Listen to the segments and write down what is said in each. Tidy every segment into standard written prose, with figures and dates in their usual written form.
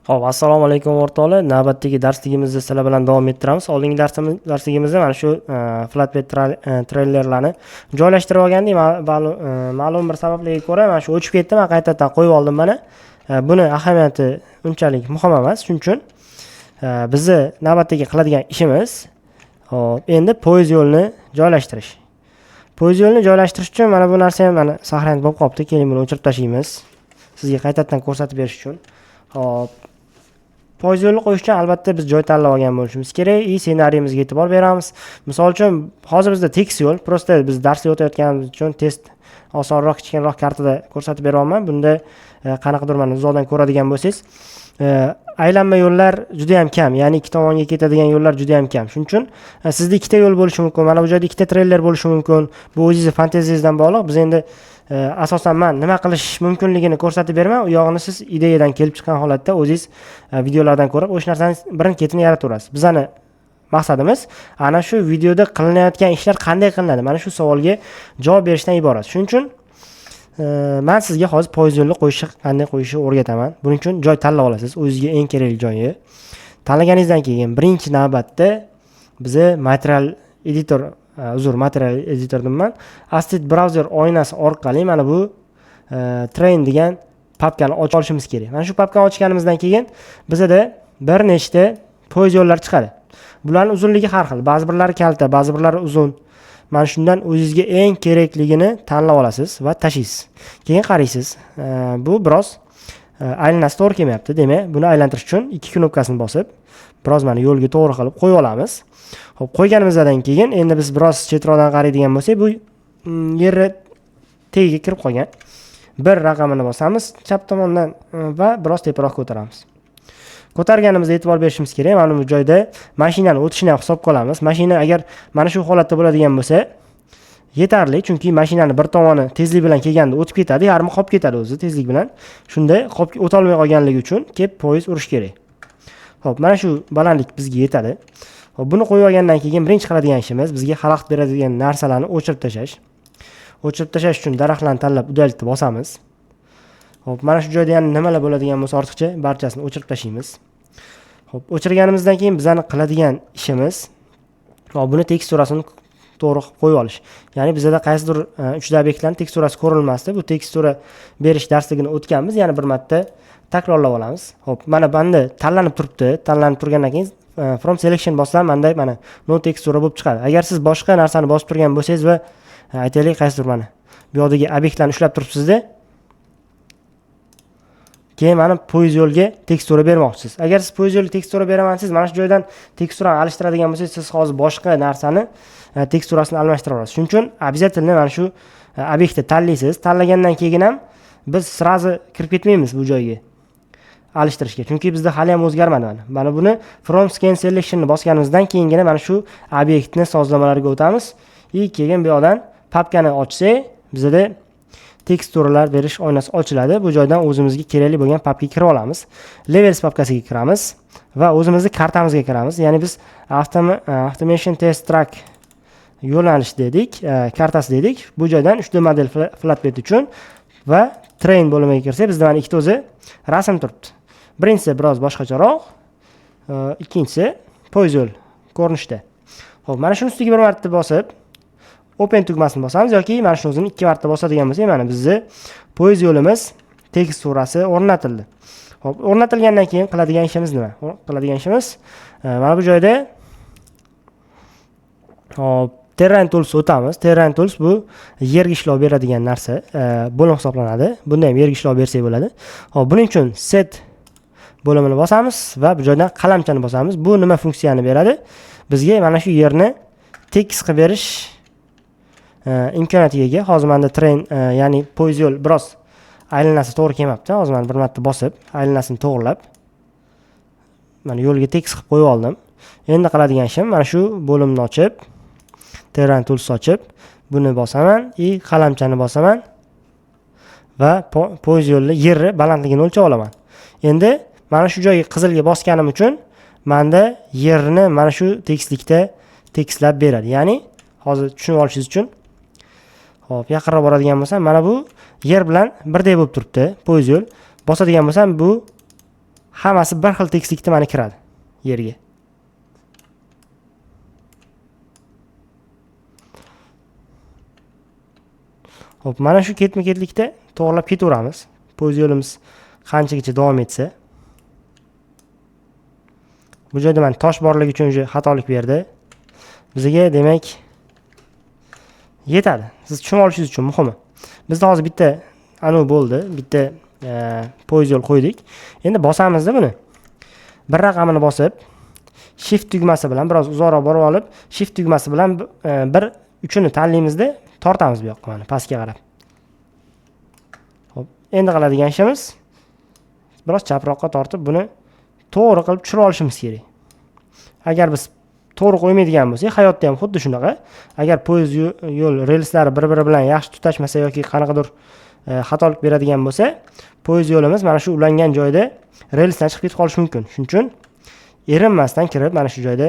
Xo'p, assalomu alaykum o'rtoqlar. Navbatdagi darsligimizda sizlar bilan davom ettiramiz. Oldingi darsligimizda mana shu flatbed treylerlarni joylashtirib olgandik. Ma'lum bir sabablarga ko'ra mana shu o'chib ketdi. Men qaytadan qo'yib oldim mana. Buni ahamiyati unchalik muhim emas. Shuning uchun bizni navbatdagi qiladigan ishimiz hop, endi poyezd yo'lini joylashtirish. Poyezd yo'lini joylashtirish uchun mana bu narsa ham mana saqlanib qolibdi. Keling, buni o'chirib tashlaymiz. Sizga qaytadan ko'rsatib berish uchun. Hop. Poyezd yo'lini qo'yish uchun albatta biz joy tanlab olgan bo'lishimiz kerak. Ssenariyimizga e'tibor beramiz. Misol uchun hozir bizda tekis yo'l, prosta biz darsga o'tayotganimiz uchun test osonroq, kichikroq kartada ko'rsatib beryapman. Bunda qanaqadir mana uzoqdan ko'radigan bo'lsangiz, aylanma yo'llar juda ham kam, ya'ni ikki tomonga ketadigan yo'llar juda ham kam. Shuning uchun sizda ikkita yo'l bo'lishi mumkin. Mana bu joyda ikkita treyler bo'lishi mumkin. Bu o'zingizning fantaziyangizdan bog'liq. Biz endi asosan men nima qilish mumkinligini ko'rsatib beraman. U yog'ini siz ideyadan kelib chiqqan holatda o'zingiz videolardan ko'rib o'sha narsani birin-ketin yarataverasiz. Bizning maqsadimiz ana shu videoda qilinayotgan ishlar qanday qilinadi? Mana shu savolga javob berishdan iborat. Shuning uchun men sizga hozir poyezd yo'lini qanday qo'yishni o'rgataman. Buning uchun joy tanlab olasiz. O'zingizga eng kerakli joyi. Tanlaganingizdan keyin birinchi navbatda bizni material editordan Asset browser oynasi orqali mana bu train degan papkani ochib olishimiz kerak. Mana shu papkani ochganimizdan keyin bizda bir nechta poyezd yo'llari chiqadi. Bularning uzunligi har xil. Ba'zi birlari kalta, ba'zi birlari uzun. Mana shundan o'zingizga eng kerakligini tanlab olasiz va tashlaysiz. Keyin qaraysiz. Bu biroz aylanasi to'g'ri kelmayapti. Demak, buni aylantirish uchun ikki knopkasini bosib, biroz mana yo'lga to'g'ri qilib qo'yib olamiz. Xo'p, qo'yganimizdan keyin endi biz biroz chetroqdan qaraydigan bo'lsak, bu yerga tagiga kirib qolgan. Bir raqamini bosamiz chap tomondan va biroz teparoq ko'taramiz. Ko'targanimizda e'tibor berishimiz kerak. Mana bu joyda mashinani o'tishini ham hisobga olamiz. Mashina agar mana shu holatda bo'ladigan bo'lsa, yetarli, chunki mashinani bir tomoni tezlik bilan kelganda o'tib ketadi, yarmi qolib ketadi o'zi tezlik bilan. Shunda o'ta olmay qolganligi uchun kelib poyezd urish kerak. Xo'p, mana shu balandlik bizga yetadi. Xo'p, buni qo'yib olgandan keyin birinchi qiladigan ishimiz bizga xalaqit beradigan narsalarni o'chirib tashlash. O'chirib tashlash uchun daraxtlarni tanlab udaltni bosamiz. Xo'p, mana shu joyda yana nimalar bo'ladigan bo'lsa ortiqcha barchasini o'chirib tashlaymiz. Xo'p, o'chirganimizdan keyin bizning qiladigan ishimiz buni teksturasini to'g'ri qo'yib olish. Ya'ni bizda qaysidir 3D obyektlarning teksturasi ko'rilmasdi. Bu tekstura berish darsligini o'tganmiz. Yana bir marta takrorlab olamiz. Xo'p, mana banda tanlanib turibdi. Tanlanib turgandan keyin from selection bossam bunday mana no tekstura bo'lib chiqadi. Agar siz boshqa narsani bosib turgan bo'lsangiz va aytaylik qaysidir mana bu yoqdagi obyektlarni ushlab turibsiz-da, keyin mana poyezd yo'lga tekstura bermoqchisiz. Agar siz poyezd yo'lga tekstura beraman siz mana shu joydan teksturani alishtiradigan bo'lsangiz, siz hozir boshqa narsani teksturasini almashtira olasiz. Shuning uchun обязательно mana shu obyektni tanlaysiz. Tanlagandan keyin ham biz srazi kirib ketmaymiz bu joyga alishtirishga. Chunki bizda hali ham o'zgarmadi mana. Mana buni from scan selection'ni bosganimizdan keyingina mana shu obyektni sozlamalarga o'tamiz. Keyin bu yoqdan papkani ochsak, bizda teksturalar berish oynasi ochiladi. Bu joydan o'zimizga kerakli bo'lgan papkaga kirib olamiz. Levels papkasiga kiramiz va o'zimizning kartamizga kiramiz. Ya'ni biz automation test track yo'nalish dedik, kartasi dedik. Bu joydan 3D model flatbed uchun va train bo'limiga kirsak, bizda mana ikkita o'zi rasm turibdi. Birinchisi biroz boshqacharoq, ikkinchisi poyezd yo'l ko'rinishda. Xo'p, mana shuni ustiga bir marta bosib open tugmasini bosamiz yoki mana shuni o'zini ikki marta bosadigan bo'lsak, mana bizning poyezd yo'limiz teksturasi o'rnatildi. Xo'p, o'rnatilgandan keyin qiladigan ishimiz nima? Qiladigan ishimiz mana bu joyda hop Terrain Tools o'tamiz. Terrain Tools bu yerga ishlov beradigan narsa, bo'lim hisoblanadi. Bunda ham yerga ishlov bersak bo'ladi. Hop, buning uchun set bo'limini bosamiz va bu joydan qalamchani bosamiz. Bu nima funksiyani beradi? Bizga mana shu yerni tekis qilib berish imkoniyatiga ega. Hozir menda train, ya'ni poyezd yo'l biroz aylanasi to'g'ri kelmabdi. Hozir men bir marta bosib, aylanasini to'g'rilab mana yo'lga tekis qilib qo'yib oldim. Endi qiladigan ishim mana shu bo'limni ochib, Terrain Tools ochib, buni bosaman, qalamchani bosaman va poyezd yo'li yerni balandligini o'lchab olaman. Endi mana shu joyga qizilga bosganim uchun menda yerni mana shu tekislikda tekislab beradi. Ya'ni hozir tushunib olishingiz uchun hop, yaqinroq boradigan bo'lsam, mana bu yer bilan birdek bo'lib turibdi poyezd yo'l. Bosadigan bo'lsam, bu hammasi bir xil tekislikda mana kiradi yerga. Hop, mana shu ketma-ketlikda to'g'rilab ketaveramiz. Poyezd yo'limiz qanchagacha davom etsa. Bu joyda mana tosh borligi uchun xatolik berdi. Bizga demak yetadi. Siz tushunib olishingiz uchun muhimi. Bizda hozir bitta anu bo'ldi, bitta poyezd yo'l qo'ydik. Endi bosamizda buni. Bir raqamini bosib, shift tugmasi bilan biroz uzoqroq borib olib, shift tugmasi bilan bir uchini tanlaymizda, tortamiz bu yoqqa mana pastga qarab. Xo'p, endi qiladigan ishimiz biroz chaproqqa tortib buni to'g'ri qilib tushirib olishimiz kerak. Agar biz to'g'ri qo'ymaydigan bo'lsak, hayotda ham xuddi shunaqa. Agar poyezd yo'l relslari bir-biri bilan yaxshi tutashmasa yoki qanaqadir xatolik beradigan bo'lsa, poyezd yo'limiz mana shu ulangan joyda relsdan chiqib ketib qolishi mumkin. Shuning uchun erinmasdan kirib, mana shu joyda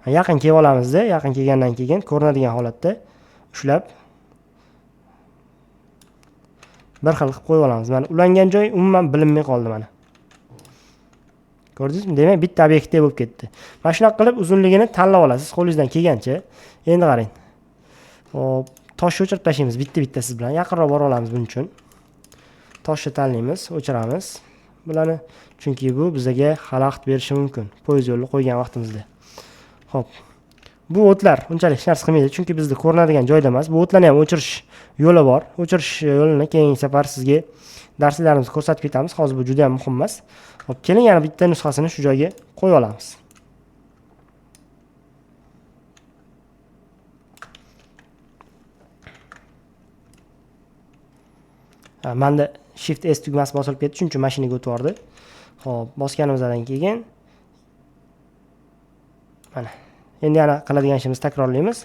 yaqin kelib olamizda, yaqin kelgandan keyin ko'rinadigan holatda ushlab bir xil qilib qo'yib olamiz. Mana ulangan joy umuman bilinmay qoldi mana. Ko'rdingizmi? Demak, bitta obyektdek bo'lib ketdi. Mana shunaqa qilib uzunligini tanlab olasiz qo'lingizdan kelgancha. Endi qarang. Hop, toshni o'chirib tashlaymiz bitta-bitta siz bilan. Yaqinroq bora olamiz buning uchun. Toshni tanlaymiz, o'chiramiz. Bularni chunki bu bizga xalaqit berishi mumkin. Poyezd yo'lini qo'ygan vaqtimizda. Hop. Bu o'tlar unchalik hech narsa qilmaydi, chunki bizda ko'rinadigan joyda emas. Bu o'tlarni ham o'chirish yo'li bor. O'chirish yo'lini keyingi safar sizga darslarimizni ko'rsatib ketamiz. Hozir bu juda ham muhim emas. Hop, keling yana bitta nusxasini shu joyga qo'yib olamiz. Menda Shift S tugmasi bosilib ketdi, shuning uchun mashinaga o'tib bordi. Xo'p, bosganimizdan keyin mana endi yana qiladigan ishimizni takrorlaymiz.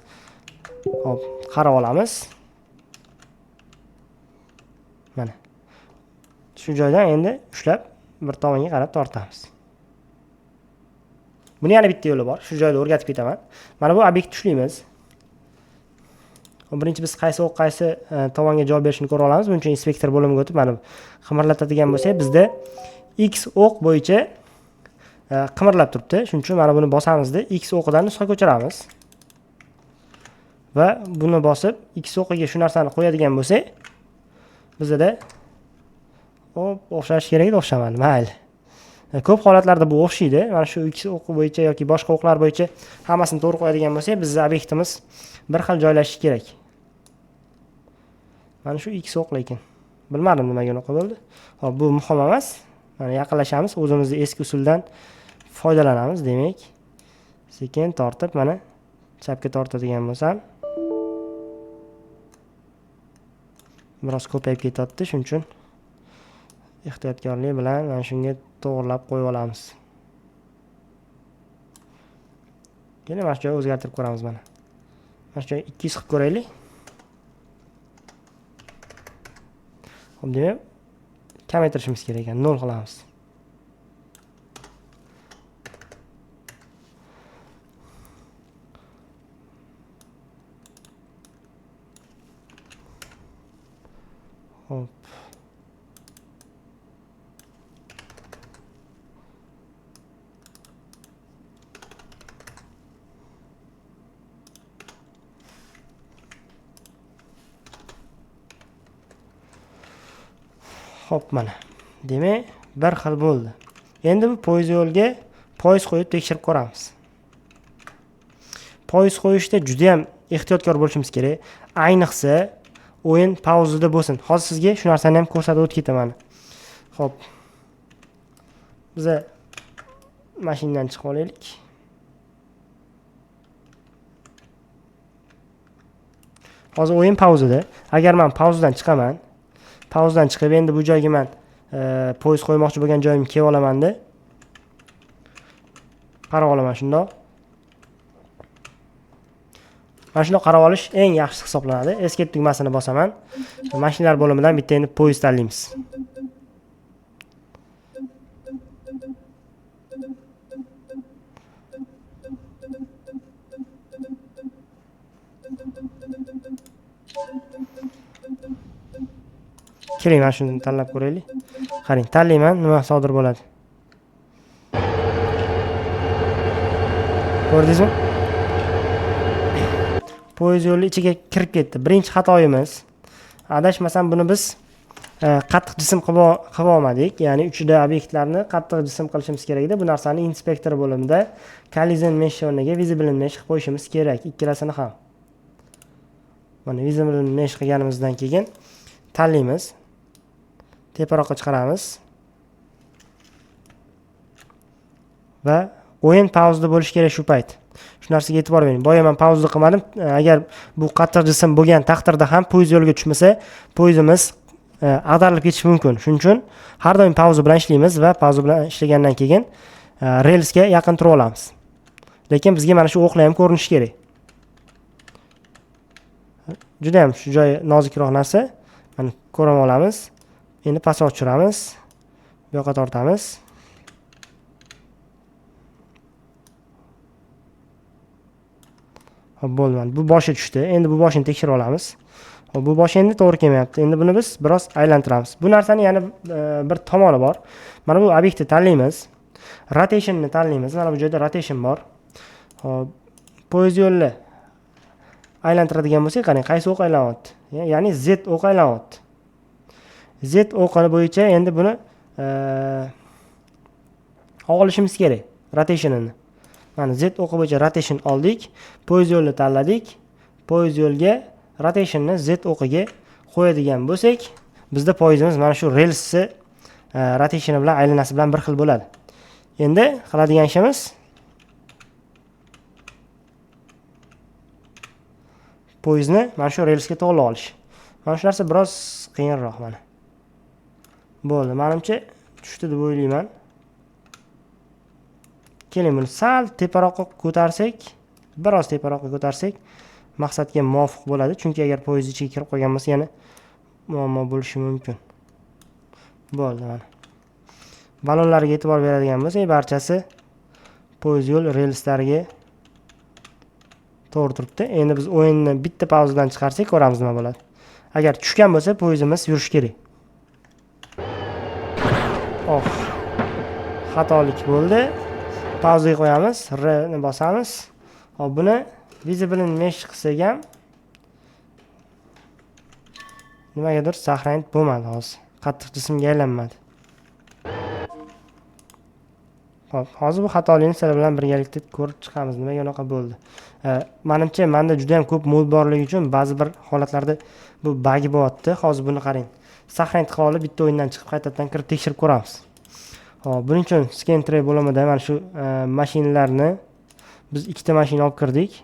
Hop, qarab olamiz. Mana shu joydan endi ushlab bir tomonga qarab tortamiz. Buni yana bitta yo'li bor. Shu joyda o'rgatib ketaman. Mana bu obyekt tushlaymiz. Birinchi biz qaysi o'q qaysi tomonga javob berishini ko'ra olamiz. Buning uchun inspektor bo'limiga o'tib, mana qimirlatadigan bo'lsak, bizda X o'q bo'yicha qimirlab turibdi. Shuning uchun mana buni bosamizda X o'qidan nusxa ko'chiramiz. Va buni bosib X o'qiga shu narsani qo'yadigan bo'lsak, bizda o'xshash kerak edi, o'xshamadi. Mayli. Ko'p holatlarda bu o'xshaydi. Mana shu X o'qi bo'yicha yoki boshqa o'qlar bo'yicha hammasini to'g'ri qo'yadigan bo'lsak, bizning obyektimiz bir xil joylashishi kerak. Mana shu X o'q lekin bilmadim nimaga unaqa bo'ldi. Hop, bu muhim emas. Mana yaqinlashamiz, o'zimizning eski usuldan foydalanamiz, demak. Sekin tortib, mana chapga tortadigan bo'lsam, biroz ko'payib ketyapti, shuning uchun ehtiyotkorlik bilan mana shunga to'g'rilab qo'yib olamiz. Keling, mana shu joyni o'zgartirib ko'ramiz mana. Mana shu joyni 200 qilib ko'raylik. Hop, demak, kamaytirishimiz kerak ekan, 0 qilamiz. Hop. Hop, mana. Demak, bir xil bo'ldi. Endi bu poyezd yo'lga poyezd qo'yib tekshirib ko'ramiz. Poyezd qo'yishda juda ham ehtiyotkor bo'lishimiz kerak. Ayniqsa o'yin pauzada bo'lsin. Hozir sizga shu narsani ham ko'rsatib o'tib ketaman. Hop. Biz mashinadan chiqib olaylik. Hozir o'yin pauzada. Agar men pauzadan chiqaman, pauzadan chiqib endi bu joyga men poyezd qo'ymoqchi bo'lgan joyimga kelib olamanda. Qarab olaman shundoq. Mana shunday qarab olish eng yaxshisi hisoblanadi. Escape tugmasini bosaman. Mashinalar bo'limidan bitta endi poyezd tanlaymiz. Keling, mana shuni tanlab ko'raylik. Qarang, tanlayman, nima sodir bo'ladi. Ko'rdingizmi? Poyezd yo'li ichiga kirib ketdi. Birinchi xatoyimiz. Adashmasam buni biz qattiq jism qilib olmadik. Ya'ni 3D obyektlarni qattiq jism qilishimiz kerak edi. Bu narsani inspektor bo'limida collision mesh o'rniga visible mesh qilib qo'yishimiz kerak. Ikkalasini ham. Mana visible mesh qilganimizdan keyin tanlaymiz. Teparoqqa chiqaramiz. Va o'yin pauzada bo'lishi kerak shu payt. Shu narsaga e'tibor bering. Boya men pauzda qilmadim. Agar bu qattiq jism bo'lgan taqdirda ham poyezd yo'lga tushmasa, poyezdimiz ag'darilib ketishi mumkin. Shuning uchun har doim pauza bilan ishlaymiz va pauza bilan ishlagandan keyin relsga yaqin turib olamiz. Lekin bizga mana shu o'qlar ham ko'rinishi kerak. Juda ham shu joyi nozikroq narsa. Mana ko'rib olamiz. Endi pastga tushiramiz. Bu yoqqa tortamiz. Bo'ldi. Bu boshi tushdi. Endi bu boshini tekshirib olamiz. Bu bosh endi to'g'ri kelmayapti. Endi buni biz biroz aylantiramiz. Bu narsani yana bir tomoni bor. Mana bu obyektni tanlaymiz. Rotationni tanlaymiz. Mana bu joyda rotation bor. Hop. Poyezd yo'lni aylantiradigan bo'lsak, qarang, qaysi o'q aylanyapti? Ya'ni Z o'q aylanyapti. Z o'qi bo'yicha endi buni olishimiz kerak. Rotationini. Mana Z o'qi bo'yicha rotation oldik. Poyezd yo'lni tanladik. Poyezd yo'lga rotationni Z o'qiga qo'yadigan bo'lsak, bizda poyezdimiz mana shu relsi rotationi bilan aylanasi bilan bir xil bo'ladi. Endi qiladigan ishimiz poyezdni mana shu relsga to'g'rilab olish. Mana shu narsa biroz qiyinroq mana. Bo'ldi, menimcha tushdi deb o'ylayman. Keling, buni sal teparoqqa ko'tarsak, biroz teparoqqa ko'tarsak, maqsadga muvofiq bo'ladi. Chunki agar poyezd ichiga kirib qolgan bo'lsa, yana muammo bo'lishi mumkin. Bo'ldi mana. Balonlarga e'tibor beradigan bo'lsak, barchasi poyezd yo'l relslariga to'g'ri turibdi. Endi biz o'yinni bitta pauzadan chiqarsak, ko'ramiz nima bo'ladi. Agar tushgan bo'lsa, poyezdimiz yurish kerak. Xatolik bo'ldi. Pauzaga qo'yamiz, R ni bosamiz. Hop, buni visible mesh qilsak ham nimagadir saqlanib bo'lmadi hozir. Qattiq jismga aylanmadi. Hop, hozir bu xatolikni sizlar bilan birgalikda ko'rib chiqamiz. Nimaga unaqa bo'ldi? Menimcha menda juda ham ko'p mod borligi uchun ba'zi bir holatlarda bu bug bo'lyapti. Hozir buni qarang. Saqlanib qilib olib bitta o'yindan chiqib qaytadan kirib tekshirib ko'ramiz. Hop, buning uchun scan tray bo'limida mana shu mashinalarni biz ikkita mashina olib kirdik.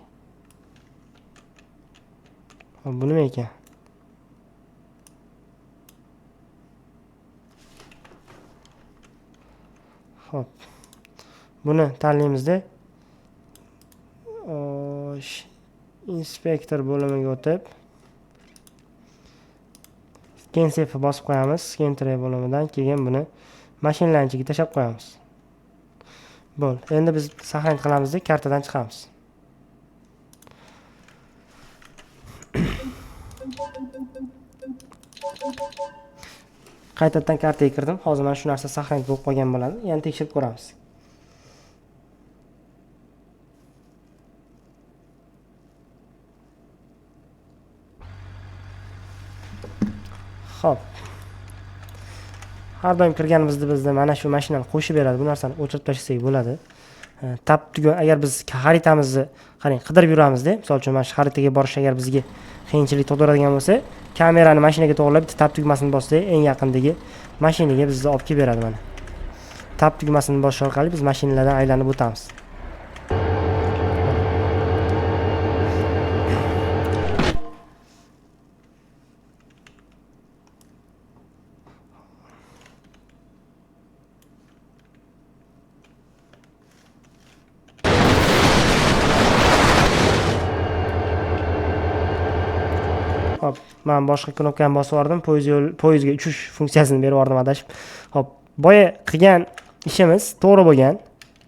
Hop, bu nima ekan? Hop. Buni tanlaymizda. Inspektor bo'limiga o'tib scan safe bosib qo'yamiz. Scan tray bo'limidan keyin buni mashinalar ichiga tashlab qo'yamiz. Bo'ldi. Endi biz saqlanib qilamiz-da, kartadan chiqamiz. Qaytadan kartaga kirdim. Hozir mana shu narsa saqlanib bo'lib qolgan bo'ladi. Yana tekshirib ko'ramiz. Xo'p. Har doim kirganimizda bizda mana shu mashinani qo'shib beradi. Bu narsani o'chirib tashlasak bo'ladi. Tab tugan, agar biz xaritamizni qarang, qidirib yuramiz-da. Misol uchun mana shu xaritaga borish agar bizga qiyinchilik tug'diradigan bo'lsa, kamerani mashinaga to'g'rilab bitta tab tugmasini bossak, eng yaqindagi mashinaga bizni olib kelib beradi mana. Tab tugmasini bosish orqali biz mashinalardan aylanib o'tamiz. Hop, men boshqa knopkani bosib yubordim. Poyezdga uchish funksiyasini berib yubordim adashib. Hop, boya qilgan ishimiz to'g'ri bo'lgan.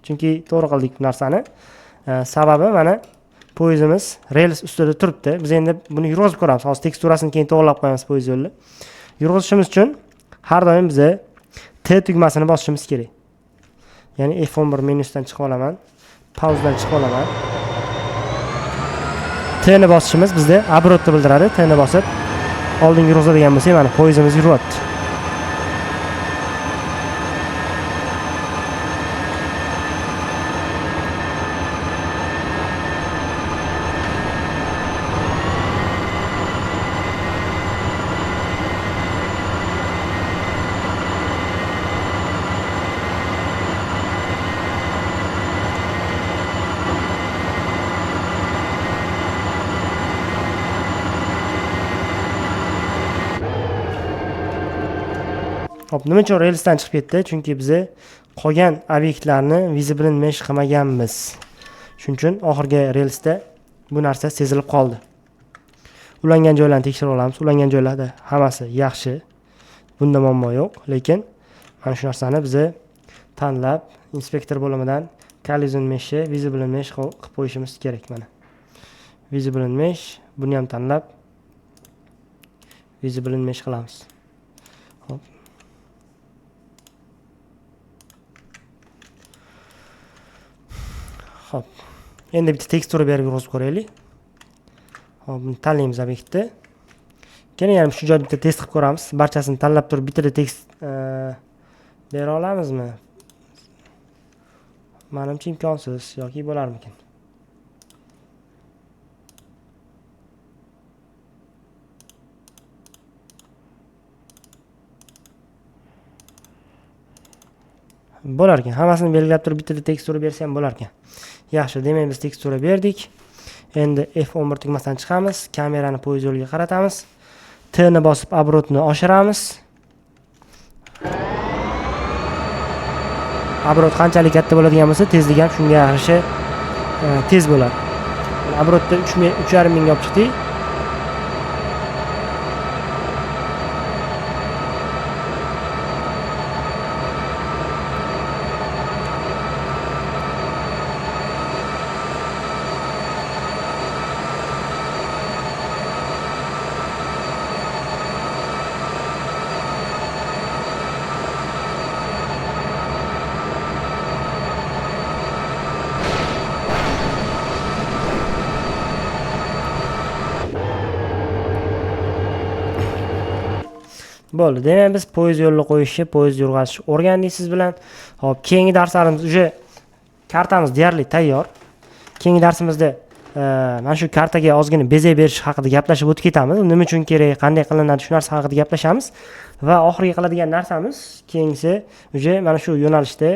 Chunki to'g'ri qildik bu narsani. Sababi mana poyezdimiz rels ustida turibdi. Biz endi buni yurg'izib ko'ramiz. Hozir teksturasini keyin to'g'rilab qo'yamiz poyezd yo'lni. Yurg'izishimiz uchun har doim biz T tugmasini bosishimiz kerak. Ya'ni F11 menyusidan chiqib olaman. Pauzdan chiqib olaman. T ni bosishimiz bizda оборотni bildiradi. T ni bosib oldinga yurg'izadigan bo'lsak, mana poyezdimiz yuryapti. Hop, nima uchun relsdan chiqib ketdi? Chunki biz qolgan obyektlarni visible mesh qilmaganmiz. Shuning uchun oxirgi relsda bu narsa sezilib qoldi. Ulangan joylarni tekshirib olamiz. Ulangan joylarda hammasi yaxshi. Bunda muammo yo'q, lekin mana shu narsani biz tanlab inspektor bo'limidan collision mesh, visible mesh qilib qo'yishimiz kerak mana. Visible mesh, buni ham tanlab visible mesh qilamiz. Hop. Hop. Endi bitta tekstura berib yurg'izib ko'raylik. Hop, buni tanlaymiz obyektni. Keyin ham shu joyda bitta test qilib ko'ramiz. Barchasini tanlab turib bitta tekst bera olamizmi? Menimcha imkonsiz yoki bo'larmikin. Bo'lar ekan. Hammasini belgilab turib bitta tekstura bersa ham bo'lar ekan. Yaxshi, demak biz tekstura berdik. Endi F11 tugmasidan chiqamiz, kamerani poyez yo'liga qaratamiz. T ni bosib оборотni oshiramiz. Оборот qanchalik katta bo'ladigan bo'lsa, tezlik ham shunga yarasha tez bo'ladi. Оборотda 3.5 mingga olib chiqdik. Bo'ldi. Demak, biz poyez yo'lini qo'yishni, poyez yurg'azishni o'rgandik siz bilan. Hop, keyingi darslarimiz uje kartamiz deyarli tayyor. Keyingi darsimizda mana shu kartaga ozgina bezak berish haqida gaplashib o'tib ketamiz. Nima uchun kerak, qanday qilinadi, shu narsa haqida gaplashamiz va oxirgi qiladigan narsamiz keyingisi uje mana shu yo'nalishda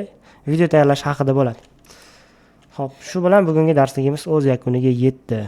video tayyorlash haqida bo'ladi. Hop, shu bilan bugungi darsligimiz o'z yakuniga yetdi.